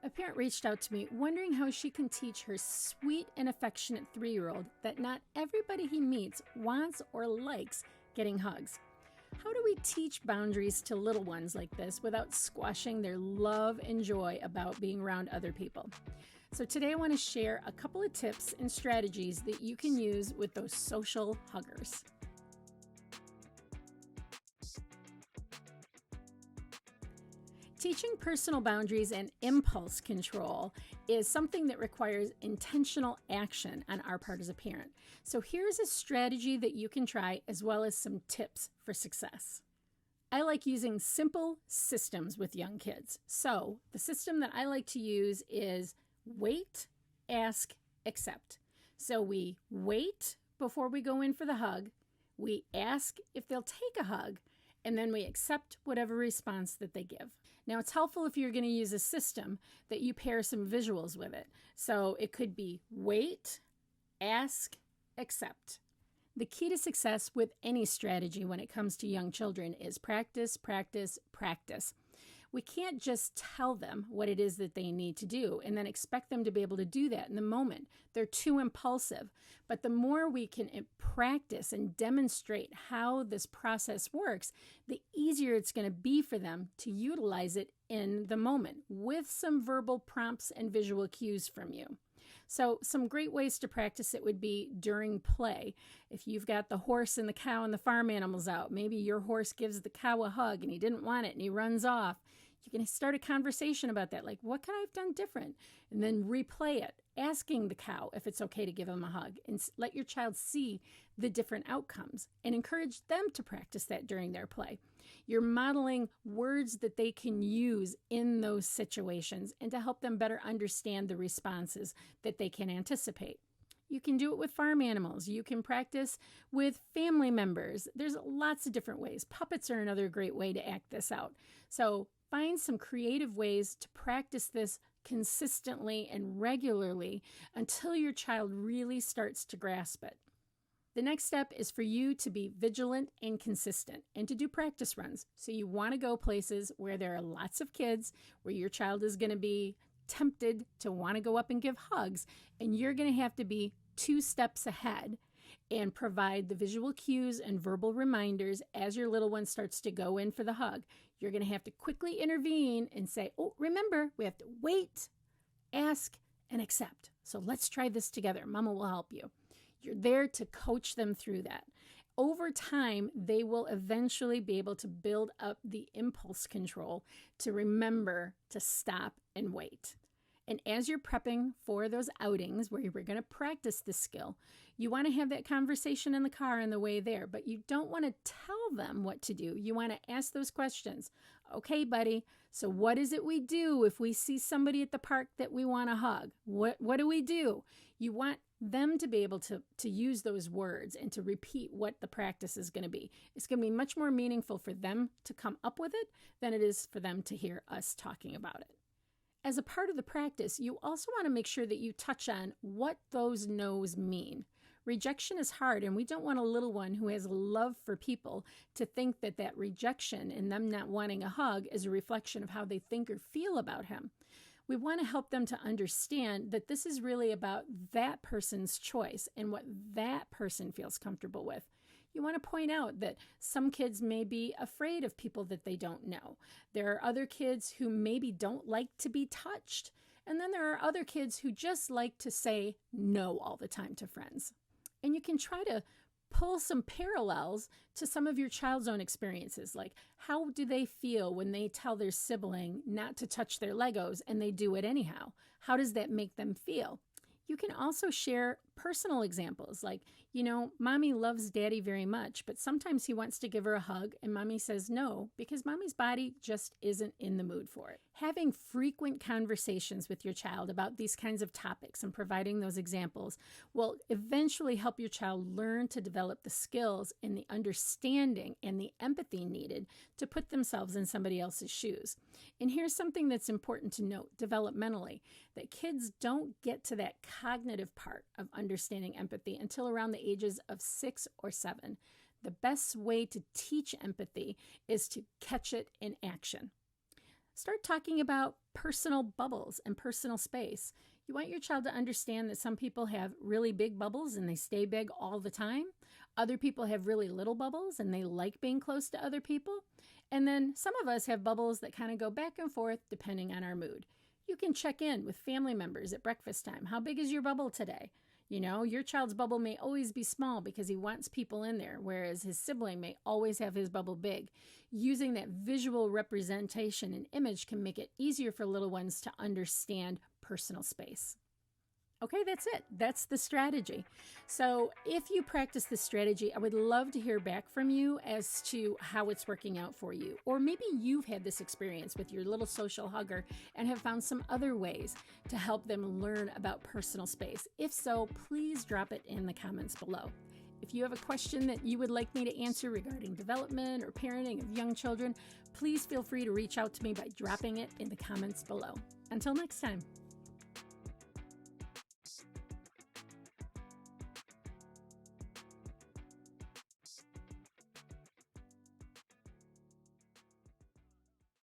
A parent reached out to me wondering how she can teach her sweet and affectionate 3-year-old that not everybody he meets wants or likes getting hugs. How do we teach boundaries to little ones like this without squashing their love and joy about being around other people? So today I want to share a couple of tips and strategies that you can use with those social huggers. Teaching personal boundaries and impulse control is something that requires intentional action on our part as a parent. So here's a strategy that you can try, as well as some tips for success. I like using simple systems with young kids. So the system that I like to use is wait, ask, accept. So we wait before we go in for the hug, we ask if they'll take a hug, and then we accept whatever response that they give. Now, it's helpful if you're going to use a system that you pair some visuals with it. So it could be wait, ask, accept. The key to success with any strategy when it comes to young children is practice, practice, practice. We can't just tell them what it is that they need to do and then expect them to be able to do that in the moment. They're too impulsive. But the more we can practice and demonstrate how this process works, the easier it's going to be for them to utilize it in the moment with some verbal prompts and visual cues from you. So some great ways to practice it would be during play. If you've got the horse and the cow and the farm animals out, maybe your horse gives the cow a hug and he didn't want it and he runs off. You can start a conversation about that, like, what could I have done different? And then replay it, asking the cow if it's okay to give him a hug, and let your child see the different outcomes and encourage them to practice that during their play. You're modeling words that they can use in those situations and to help them better understand the responses that they can anticipate. You can do it with farm animals. You can practice with family members. There's lots of different ways. Puppets are another great way to act this out. So find some creative ways to practice this consistently and regularly until your child really starts to grasp it. The next step is for you to be vigilant and consistent and to do practice runs. So you want to go places where there are lots of kids, where your child is going to be tempted to want to go up and give hugs, and you're going to have to be 2 steps ahead and provide the visual cues and verbal reminders as your little one starts to go in for the hug. You're going to have to quickly intervene and say, oh, remember, we have to wait, ask, and accept. So let's try this together. Mama will help you. You're there to coach them through that. Over time, they will eventually be able to build up the impulse control to remember to stop and wait. And as you're prepping for those outings where we're going to practice this skill, you want to have that conversation in the car on the way there, but you don't want to tell them what to do. You want to ask those questions. Okay, buddy, so what is it we do if we see somebody at the park that we want to hug? What do we do? You want them to be able to use those words and to repeat what the practice is going to be. It's going to be much more meaningful for them to come up with it than it is for them to hear us talking about it. As a part of the practice, you also want to make sure that you touch on what those no's mean. Rejection is hard, and we don't want a little one who has a love for people to think that that rejection and them not wanting a hug is a reflection of how they think or feel about him. We want to help them to understand that this is really about that person's choice and what that person feels comfortable with. You want to point out that some kids may be afraid of people that they don't know. There are other kids who maybe don't like to be touched. And then there are other kids who just like to say no all the time to friends. And you can try to pull some parallels to some of your child's own experiences, like how do they feel when they tell their sibling not to touch their Legos and they do it anyhow? How does that make them feel? You can also share personal examples like, mommy loves daddy very much, but sometimes he wants to give her a hug and mommy says no because mommy's body just isn't in the mood for it. Having frequent conversations with your child about these kinds of topics and providing those examples will eventually help your child learn to develop the skills and the understanding and the empathy needed to put themselves in somebody else's shoes. And here's something that's important to note developmentally, that kids don't get to that cognitive part of understanding empathy until around the ages of 6 or 7. The best way to teach empathy is to catch it in action. Start talking about personal bubbles and personal space. You want your child to understand that some people have really big bubbles and they stay big all the time. Other people have really little bubbles and they like being close to other people. And then some of us have bubbles that kind of go back and forth depending on our mood. You can check in with family members at breakfast time. How big is your bubble today? Your child's bubble may always be small because he wants people in there, whereas his sibling may always have his bubble big. Using that visual representation and image can make it easier for little ones to understand personal space. Okay, that's it. That's the strategy. So if you practice this strategy, I would love to hear back from you as to how it's working out for you. Or maybe you've had this experience with your little social hugger and have found some other ways to help them learn about personal space. If so, please drop it in the comments below. If you have a question that you would like me to answer regarding development or parenting of young children, please feel free to reach out to me by dropping it in the comments below. Until next time.